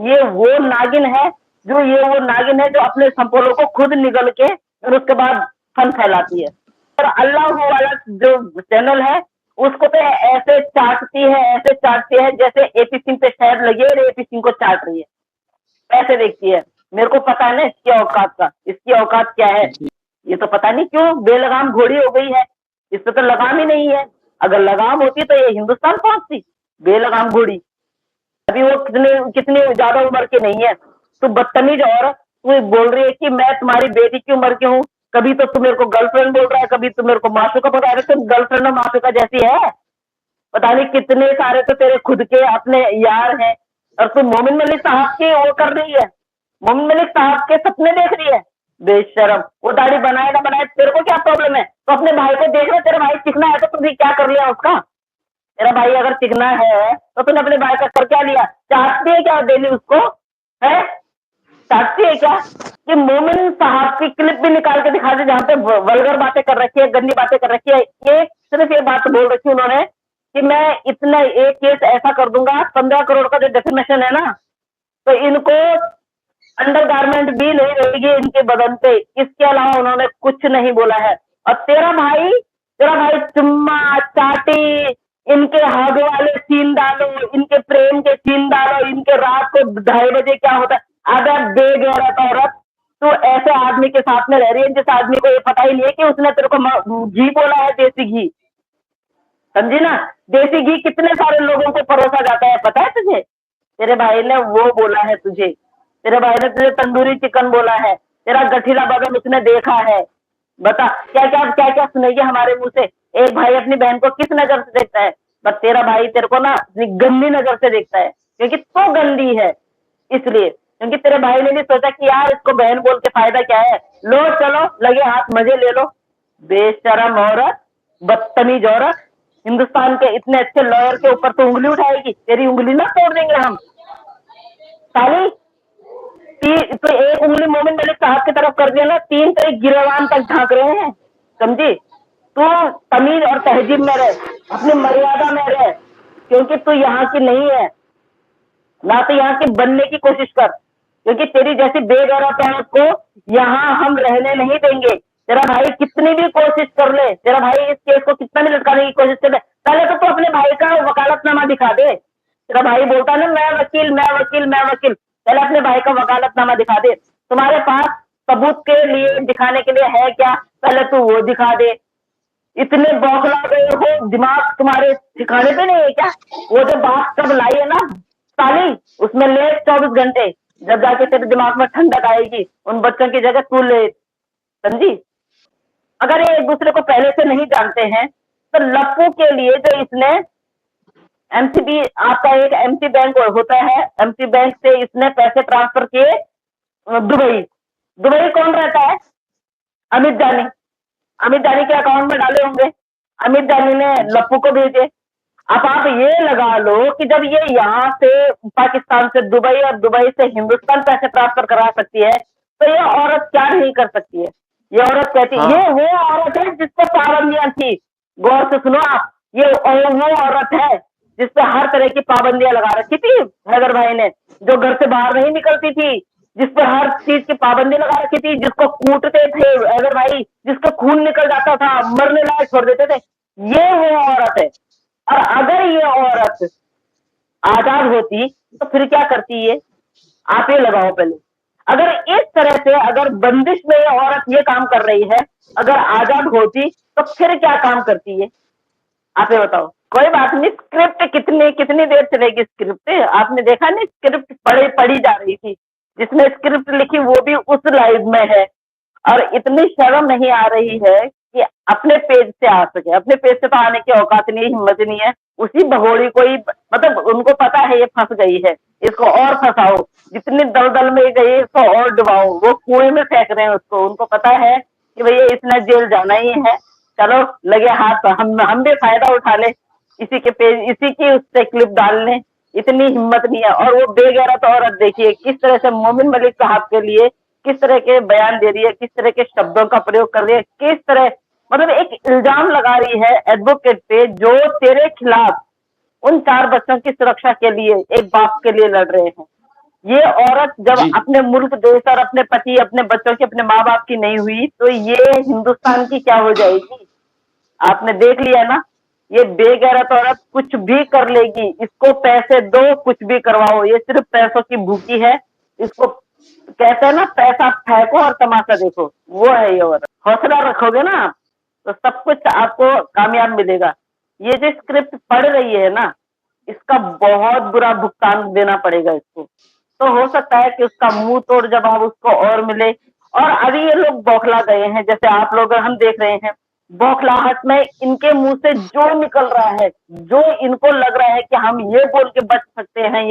ये वो नागिन है वो नागिन है जो अपने संपोलों को खुद निगल के और उसके बाद फन फैलाती है। और अल्लाह वाला जो चैनल है उसको तो ऐसे चाटती है जैसे एपी सिंह पे शहर लगी है और एपी सिंह को चाट रही है, ऐसे देखती है। मेरे को पता है ना इसकी औकात क्या है। ये तो पता नहीं क्यों बेलगाम घोड़ी हो गई है, इस पे तो लगाम ही नहीं है। अगर लगाम होती तो ये हिंदुस्तान पहुंचती, बेलगाम घोड़ी। अभी वो कितने कितनी ज्यादा उम्र की नहीं है। तू बदतमीज औरत, तू बोल रही है कि मैं तुम्हारी बेटी की उम्र की हूँ। कभी तो तू मेरे को गर्लफ्रेंड बोल रहा है, कभी तू मेरे को मासूका बता रहा है। तुम गर्लफ्रेंड और मासूका जैसी है। पता नहीं कितने सारे तो तेरे खुद के अपने यार हैं, और तू मोमिन मलिक साहब की वो कर रही है, मोमिन मलिक साहब के सपने देख रही है। बेशरम, वो दाढ़ी बनाए ना बनाए तेरे को क्या प्रॉब्लम है? तो अपने भाई को देख रहे, तेरा भाई चिकना है तो तुझे क्या कर लिया उसका? तेरा भाई अगर चिकना है तो तूने अपने भाई का कर क्या लिया? चाटती है क्या डेली उसको? है चाटती है क्या? कि मोमिन साहब की क्लिप भी निकाल के दिखा दे जहां पे वल्गर बातें कर रखी है, गंदी बातें कर रखी है। ये सिर्फ ये बात बोल रखी है उन्होंने कि मैं इतना एक केस ऐसा कर दूंगा, 15 करोड़ का जो डेफिनेशन है ना, तो इनको अंडर गारमेंट भी नहीं रहेगी इनके बदन पे। इसके अलावा उन्होंने कुछ नहीं बोला है। और तेरा भाई चुम्मा चाटी, इनके हग वाले सीन डालो, इनके प्रेम के सीन डालो, इनके रात को 2:30 बजे क्या होता है। अगर बेगैरत औरत, तू ऐसे आदमी के साथ में रह रही है जिस आदमी को ये पता ही नहीं है कि उसने तेरे को घी बोला है, देसी घी। समझी ना? देसी घी कितने सारे लोगों को परोसा जाता है पता है तुझे? तेरे भाई ने वो बोला है तुझे, तेरे भाई ने तुझे तंदूरी चिकन बोला है, तेरा गठीला बदन उसने देखा है। बता क्या क्या सुनेगी हमारे मुंह से? एक भाई अपनी बहन को किस नजर से देखता है? बस तेरा भाई तेरे को ना गंदी नजर से देखता है, क्योंकि तो गंदी है इसलिए। क्योंकि तेरे भाई ने भी सोचा कि यार इसको बहन बोल के फायदा क्या है, लो चलो लगे हाथ मजे ले लो। बेशरम औरत, बदतमीज औरत, हिंदुस्तान के इतने अच्छे लॉयर के ऊपर तो उंगली उठाएगी? तेरी उंगली ना तोड़ देंगे हम साली। तो एक उंगली मोमिन मलिक साहब की तरफ कर दिया ना, 3 तारीख गिरेवान तक झांक रहे हैं। समझी? तू तमीज और तहजीब में रह, अपनी मर्यादा में रह, क्योंकि तू यहाँ की नहीं है, ना तो यहाँ के बनने की कोशिश कर। क्योंकि तेरी जैसी बेगैरत औरत को यहाँ हम रहने नहीं देंगे। तेरा भाई कितनी भी कोशिश कर ले, तेरा भाई इस केस को कितना भी लटकाने की कोशिश कर ले, पहले तो तू अपने भाई का वकालतनामा दिखा दे। तेरा भाई बोलता ना मैं वकील मैं वकील मैं वकील, पहले अपने भाई का वकालतनामा दिखा दे। तुम्हारे पास सबूत के लिए दिखाने के लिए है क्या? पहले तू वो दिखा दे। इतने बौखला गए हो, दिमाग तुम्हारे ठिकाने पे नहीं है क्या? वो जो बात कब लाई है ना साली, उसमें ले 24 घंटे, जब जाके तेरे दिमाग में ठंडक आएगी। उन बच्चों की जगह तू ले। समझी? अगर ये एक दूसरे को पहले से नहीं जानते हैं तो लप्पू के लिए जो इसने एमसीबी, आपका एक एमसी बैंक होता है, एमसी बैंक से इसने पैसे ट्रांसफर किए दुबई। दुबई कौन रहता है? अमित जानी। अमित जानी के अकाउंट में डाले होंगे, अमित जानी ने लप्पू को भेजे। अब आप ये लगा लो कि जब ये यहाँ से पाकिस्तान से दुबई और दुबई से हिंदुस्तान पैसे ट्रांसफर करा सकती है, तो ये औरत क्या नहीं कर सकती है? ये औरत कहती हाँ। ये वो औरत है जिसपे पाबंदियां थी। गौर से सुनो आप, ये वो औरत है जिसपे हर तरह की पाबंदियां लगा रखी थी हैदर भाई ने, जो घर से बाहर नहीं निकलती थी, जिसपे हर चीज की पाबंदी लगा रखी थी, जिसको कूटते थे हैदर भाई, जिसको खून निकल जाता था, मरने लायक छोड़ देते थे। ये वो औरत है। और अगर ये औरत आजाद होती तो फिर क्या करती ये? आप ये लगाओ पहले। अगर इस तरह से अगर बंदिश में ये औरत ये काम कर रही है, अगर आजाद होती तो फिर क्या काम करती है? आप ये बताओ। कोई बात नहीं, स्क्रिप्ट कितनी कितनी देर चलेगी स्क्रिप्ट? आपने देखा नहीं, स्क्रिप्ट पढ़ी जा रही थी, जिसने स्क्रिप्ट लिखी वो भी उस लाइव में है। और इतनी शर्म नहीं आ रही है कि अपने पेज से आ सके। अपने पेज से तो आने की औकात नहीं, हिम्मत नहीं है। उसी भगोड़ी को ही, मतलब उनको पता है ये फंस गई है, इसको और फंसाओ, जितनी दलदल में गई इसको और डुबाओ। वो कुएं में फेंक रहे हैं उसको, उनको पता है कि भैया इसने जेल जाना ही है। चलो लगे हाथ, हम भी फायदा उठा ले, इसी के पेज, इसी की उससे क्लिप डाल लें। इतनी हिम्मत नहीं है। और वो बेगैरत औरत देखिए किस तरह से मोमिन मलिक साहब के लिए किस तरह के बयान दे रही है, किस तरह के शब्दों का प्रयोग कर रही है, किस तरह, मतलब एक इल्जाम लगा रही है एडवोकेट पे जो तेरे खिलाफ उन 4 बच्चों की सुरक्षा के लिए एक बाप के लिए लड़ रहे हैं। ये औरत जब जी अपने मुल्क देश और अपने पति, अपने बच्चों की, अपने माँ बाप की नहीं हुई तो ये हिंदुस्तान की क्या हो जाएगी? आपने देख लिया ना, ये बेगैरत औरत कुछ भी कर लेगी, इसको पैसे दो, कुछ भी करवाओ, ये सिर्फ पैसों की भूखी है। इसको कहते हैं ना, पैसा फेंको और तमाशा देखो, वो है ये औरत। हौसला रखोगे ना आप, तो सब कुछ आपको कामयाब मिलेगा। ये जो स्क्रिप्ट पढ़ रही है ना, इसका बहुत बुरा भुगतान देना पड़ेगा इसको। तो हो सकता है कि उसका मुंह तोड़ जवाब उसको और मिले। और अभी ये लोग बौखला गए हैं, जैसे आप लोग हम देख रहे हैं, बौखलाहट में इनके मुंह से जो निकल रहा है, जो इनको लग रहा है कि हम ये बोल के बच सकते हैं,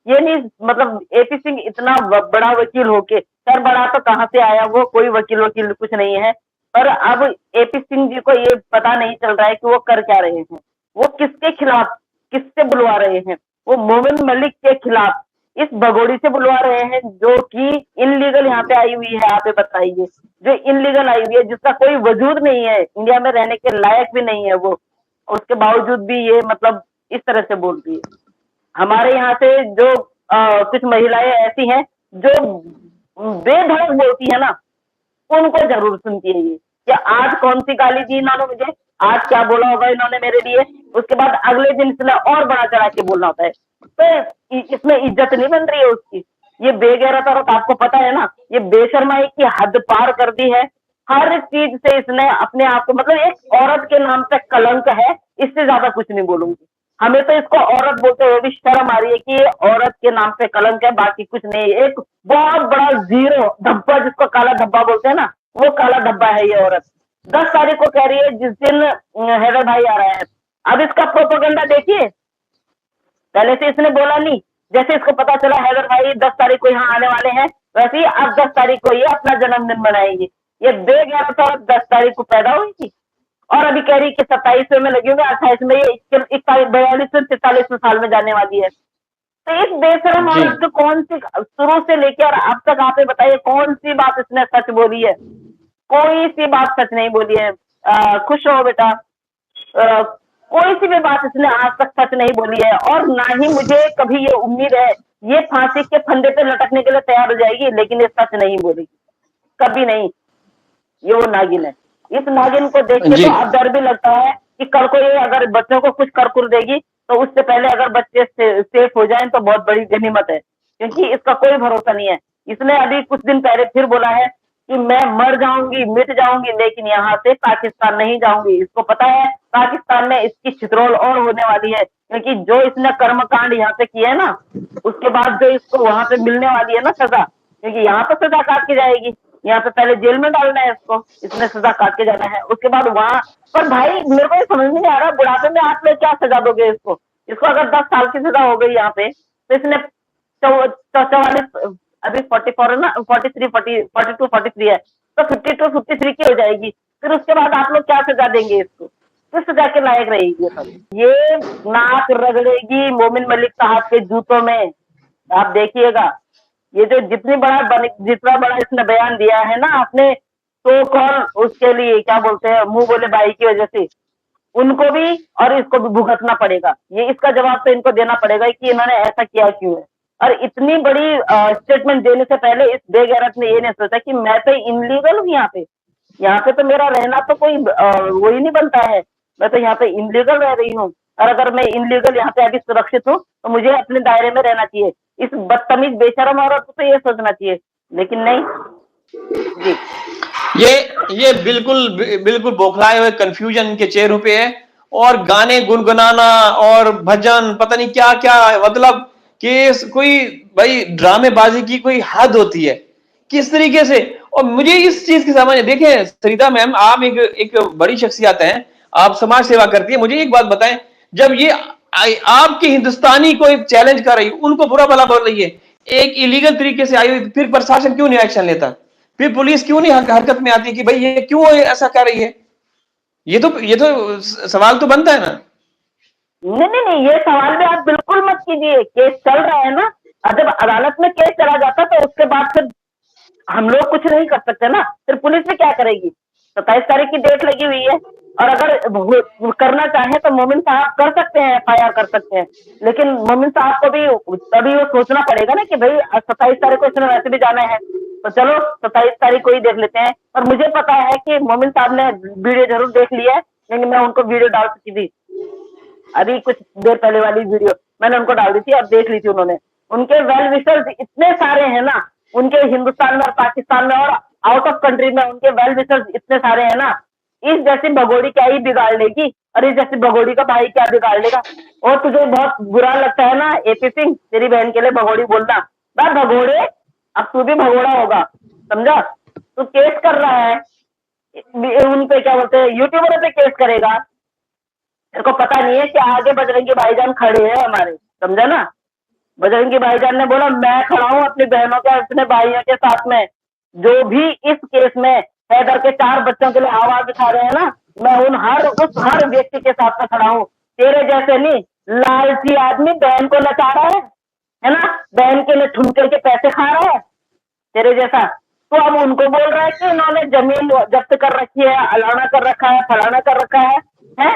ये नहीं, मतलब एपी सिंह इतना बड़ा वकील होके, सर बड़ा तो कहाँ से आया वो, कोई वकील वकील कुछ नहीं है। पर अब एपी सिंह जी को ये पता नहीं चल रहा है कि वो कर क्या रहे हैं, वो किसके खिलाफ, किससे बुलवा रहे हैं। वो मोमिन मलिक के खिलाफ इस भगोड़ी से बुलवा रहे हैं, जो कि इनलीगल यहाँ पे आई हुई है। आप बताइए, जो इनलीगल आई हुई है, जिसका कोई वजूद नहीं है, इंडिया में रहने के लायक भी नहीं है वो, उसके बावजूद भी ये मतलब इस तरह से बोलती है। हमारे यहाँ से जो कुछ महिलाएं ऐसी हैं जो बेधड़क बोलती है ना, उनको जरूर सुनती है ये, कि आज कौन सी गाली दी इन्होंने मुझे, आज क्या बोला होगा इन्होंने मेरे लिए, उसके बाद अगले दिन इसने और बड़ा चढ़ा के बोलना होता है। तो इसमें इज्जत नहीं बन रही है उसकी। ये बेगैरत औरत, आपको पता है ना, ये बेशर्माई की हद पार कर दी है। हर चीज से इसने अपने आप को, मतलब एक औरत के नाम पे कलंक है, इससे ज्यादा कुछ नहीं बोलूंगी। हमें तो इसको औरत बोलते हुए भी शर्म आ रही है कि ये औरत के नाम पे कलंक है, बाकी कुछ नहीं। एक बहुत बड़ा जीरो धब्बा, जिसको काला धब्बा बोलते हैं ना, वो काला धब्बा है ये औरत। 10 तारीख को कह रही है, जिस दिन हैदर भाई आ रहा है। अब इसका प्रोपोगंडा देखिए, पहले से इसने बोला नहीं, जैसे इसको पता चला हैदर भाई 10 तारीख को यहाँ आने वाले हैं, वैसे ही अब 10 तारीख को ये अपना जन्मदिन मनाएंगे। ये बेगैरत औरत 10 तारीख को पैदा हुई थी और अभी कह रही कि 27वें में लगी होगी, 28 में, ये 42वें 43वें साल में जाने वाली है। तो इस बेशरम जी औरत को कौन सी, शुरू से लेकर और अब तक आप ही बताइए, कौन सी बात इसने सच बोली है? कोई सी बात सच नहीं बोली है। खुश रहो बेटा। कोई सी भी बात इसने आज तक सच नहीं बोली है, और ना ही मुझे कभी ये उम्मीद है। ये फांसी के फंदे पे लटकने के लिए तैयार हो जाएगी, लेकिन ये सच नहीं बोलेगी, कभी नहीं। ये वो नागिन है। इस नागिन को देख के जी तो अब डर भी लगता है कि कल को ये अगर बच्चों को कुछ कर कुर देगी, तो उससे पहले अगर बच्चे सेफ हो जाएं तो बहुत बड़ी गनीमत है, क्योंकि इसका कोई भरोसा नहीं है। इसने अभी कुछ दिन पहले फिर बोला है कि मैं मर जाऊंगी, मिट जाऊंगी, लेकिन यहाँ से पाकिस्तान नहीं जाऊंगी। इसको पता है पाकिस्तान में इसकी छितरोल और होने वाली है, क्योंकि जो इसने कर्मकांड यहाँ पे किए है ना, उसके बाद जो इसको वहां पे मिलने वाली है ना सजा, क्योंकि यहाँ तो सजा काट के जाएगी, यहाँ पे पहले जेल में डालना है इसको, इसने सजा काट के जाना है, उसके बाद वहां पर। भाई मेरे को ये समझ में नहीं आ रहा, बुढ़ापे में आप लोग क्या सजा दोगे इसको? इसको अगर 10 साल की सजा हो गई यहाँ पे, तो इसने 44, अभी 44 है ना, 43, 42, 43 है, तो 52, 53 की हो जाएगी। फिर उसके बाद आप लोग क्या सजा देंगे इसको? किस सजा के लायक रहेगी ये सब? ये नाक रगड़ेगी मोमिन मलिक साहब के जूतों में, आप देखिएगा। ये जो जितना बड़ा इसने बयान दिया है ना अपने तो कॉल, उसके लिए क्या बोलते हैं, मुंह बोले भाई की वजह से, उनको भी और इसको भी भुगतना पड़ेगा। ये इसका जवाब तो इनको देना पड़ेगा कि इन्होंने ऐसा किया क्यों है। और इतनी बड़ी स्टेटमेंट देने से पहले इस बेगैरत ने ये नहीं सोचा कि मैं तो इनलीगल हूँ यहाँ पे, यहाँ पे तो मेरा रहना तो कोई वो ही नहीं बनता है, मैं तो यहाँ पे इनलीगल रह रही हूँ। और अगर मैं इनलीगल यहाँ पे अभी सुरक्षित हूँ, तो मुझे अपने दायरे में रहना चाहिए। इस बदतमीज बेशरम औरत को तो ये सोचना चाहिए, लेकिन नहीं जी। ये ये बिल्कुल बिल्कुल बौखलाए हुए कंफ्यूजन के चेहरों पे है। और गाने गुनगुनाना और भजन पता नहीं क्या क्या, मतलब कि कोई भाई ड्रामेबाजी की कोई हद होती है किस तरीके से। और मुझे इस चीज की समझ, देखें सरिता मैम, आप एक बड़ी शख्सियत हैं, आप समाज सेवा करती है, मुझे एक बात बताएं, जब ये आपके हिंदुस्तानी को एक चैलेंज कर रही, उनको बुरा भला बोल रही है, एक इलीगल तरीके से आई हुई, फिर प्रशासन क्यों नहीं एक्शन लेता? फिर पुलिस क्यों नहीं हरकत में आती कि भाई ये क्यों ऐसा कर रही है? ये तो सवाल तो बनता है ना। नहीं नहीं नहीं, ये सवाल भी आप बिल्कुल मत कीजिए। केस चल रहा है ना, और जब अदालत में केस चला जाता तो उसके बाद फिर हम लोग कुछ नहीं कर सकते ना, फिर पुलिस भी क्या करेगी? 27 तारीख की डेट लगी हुई है, और अगर वो करना चाहे तो मोमिन साहब कर सकते हैं, FIR कर सकते हैं, लेकिन मोमिन साहब को भी तभी वो सोचना पड़ेगा ना कि भाई 27 तारीख को इसने वैसे भी जाना है, तो चलो 27 तारीख को ही देख लेते हैं। और मुझे पता है कि मोमिन साहब ने वीडियो जरूर देख लिया है, लेकिन मैं उनको वीडियो डाल चुकी थी, अभी कुछ देर पहले वाली वीडियो मैंने उनको डाल दी थी और देख ली थी उन्होंने। उनके वेल विशर्स इतने सारे हैं ना, उनके हिंदुस्तान में और पाकिस्तान में और आउट ऑफ कंट्री में उनके वेल विशर्स इतने सारे हैं ना, इस जैसी भगोड़ी क्या ही बिगाड़ लेगी, और इस जैसी भगोड़ी का भाई क्या बिगाड़ लेगा। और तुझे बहुत बुरा लगता है ना AP सिंह, तेरी बहन के लिए भगोड़ी बोलना, बस भगोड़े, अब तू भी भगोड़ा होगा, समझा। तू केस कर रहा है उन पे, क्या बोलते हैं, यूट्यूबर पे केस करेगा। तेरे को पता नहीं है कि आगे बजरंगी भाईजान खड़े हैं हमारे, समझा ना। बजरंगी भाईजान ने बोला मैं खड़ा हूँ अपनी बहनों के, अपने भाइयों के साथ में, जो भी इस केस में हैदर के 4 बच्चों के लिए आवाज उठा रहे हैं ना, मैं उन हर व्यक्ति के साथ में खड़ा हूँ। तेरे जैसे नहीं, लालची आदमी बहन को नचा रहा है ना, बहन के लिए ठुमके के पैसे खा रहा है तेरे जैसा। तो अब उनको बोल रहा है कि उन्होंने जमीन जब्त कर रखी है, अलाना कर रखा है, फलाना कर रखा है?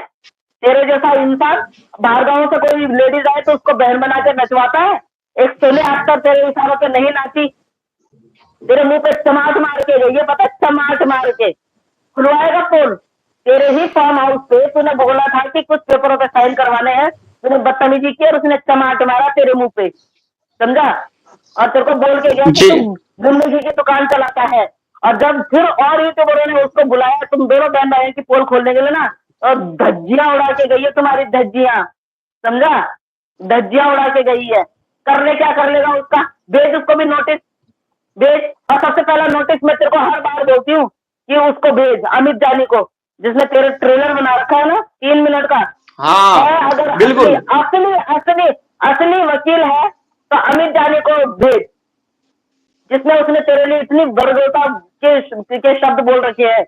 तेरे जैसा इंसान बाहर गांव से कोई लेडीज आए तो उसको बहन बना के नचवाता है? एक सोने अख्तर तेरे इशारों पे नहीं नाची, तेरे मुंह पे चमाट मार के गई है, पता, चमाट मार के खुलवाएगा पोल तेरे ही फार्म हाउस पे। तूने बोला था कि कुछ पेपरों पे साइन करवाने हैं, तूने बदतमीजी की और उसने चमाट मारा तेरे मुंह पे, समझा। और तेरे को बोल के गया कि जी। तुम जिंदगी की दुकान चलाता है। और जब फिर और यूट्यूबरों ने उसको बुलाया तुम दोनों बहन भाइयों की पोल खोलने के लिए ना, और धज्जियां उड़ा के गई है तुम्हारी, धज्जियां, समझा, धज्जियां उड़ा के गई है। करने क्या कर लेगा उसका, भेज उसको भी नोटिस, भेज। और सबसे पहला नोटिस मैं तेरे को हर बार बोलती हूँ कि उसको भेज, अमित जानी को, जिसने तेरे ट्रेलर बना रखा है ना 3 मिनट का। है हाँ अगर बिल्कुल। असली असली असली वकील है तो अमित जानी को भेज, जिसने उसने तेरे लिए इतनी बरगोता के शब्द बोल रखे हैं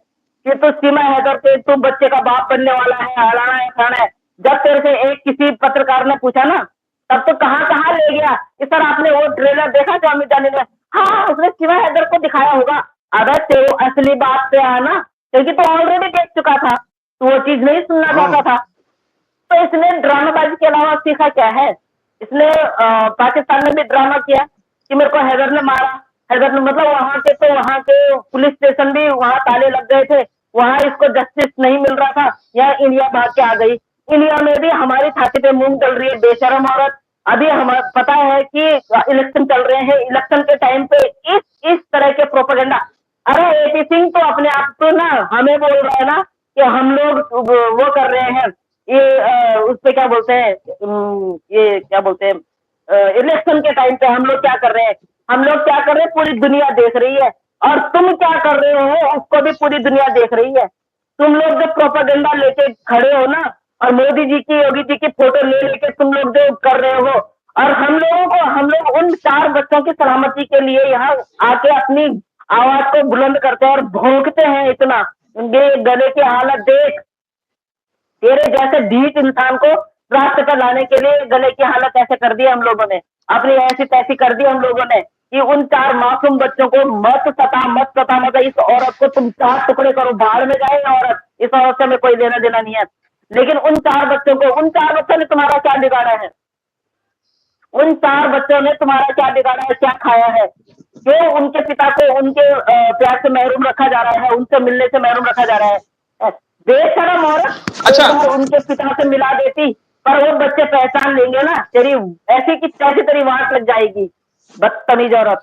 कि तू सीमा हैदर के, तू बच्चे का बाप बनने वाला है, हलाना है, खाना है। जब तेरे से एक किसी पत्रकार ने पूछा ना, तब तो कहाँ कहाँ ले गया कि सर आपने वो ट्रेलर देखा जो अमित जानी ने, हाँ उसने सीमा हैदर को दिखाया होगा। अबे तेरे असली बात पे आना, क्योंकि तू ऑलरेडी देख चुका था, तू वो चीज नहीं सुनना चाहता था। तो इसने ड्रामाबाजी के अलावा सीखा क्या है? इसने पाकिस्तान में भी ड्रामा किया कि मेरे को हैदर ने मारा, हैदर ने, मतलब वहां के पुलिस स्टेशन भी वहां ताले लग गए थे, वहां इसको जस्टिस नहीं मिल रहा था, यहाँ इंडिया भाग के आ गई। इंडिया में भी हमारी छाती पे मूंग डल रही है बेशरम औरत। अभी हमें पता है कि इलेक्शन चल रहे हैं, इलेक्शन के टाइम पे इस तरह के प्रोपेगेंडा। अरे AP सिंह तो अपने आप को ना हमें बोल रहा है ना कि हम लोग वो कर रहे हैं, ये उस पे क्या बोलते हैं, ये क्या बोलते हैं, इलेक्शन के टाइम पे हम लोग क्या कर रहे हैं, हम लोग क्या कर रहे हैं, पूरी दुनिया देख रही है। और तुम क्या कर रहे हो उसको भी पूरी दुनिया देख रही है। तुम लोग जो प्रोपेगेंडा लेके खड़े हो ना, और मोदी जी की, योगी जी की फोटो ले लेके तुम लोग जो कर रहे हो, और हम लोग उन 4 बच्चों की सलामती के लिए यहाँ आके अपनी आवाज को बुलंद करते हैं और भौंकते हैं इतना। ये गले की हालत देख, तेरे जैसे ढीठ इंसान को रास्ते पर लाने के लिए गले की हालत ऐसे कर दी हम लोगों ने, अपनी ऐसी तैसी कर दी हम लोगों ने कि उन 4 मासूम बच्चों को मत सता, मत सता, मत। इस औरत को तुम 4 टुकड़े करो, बाहर में जाए औरत, इस औरत से हमें कोई लेना देना नहीं है। लेकिन उन 4 बच्चों को, उन 4 बच्चों ने तुम्हारा क्या बिगाड़ा है? उन 4 बच्चों ने तुम्हारा क्या बिगाड़ा है, क्या खाया है? क्यों उनके पिता को उनके प्यार से महरूम रखा जा रहा है, उनसे मिलने से महरूम रखा जा रहा है? बेशरम औरत, अच्छा। एक बार उनके पिता से मिला देती, पर वो बच्चे पहचान लेंगे ना, तेरी ऐसी की तैसी तेरी वाट लग जाएगी, बदतमीज औरत।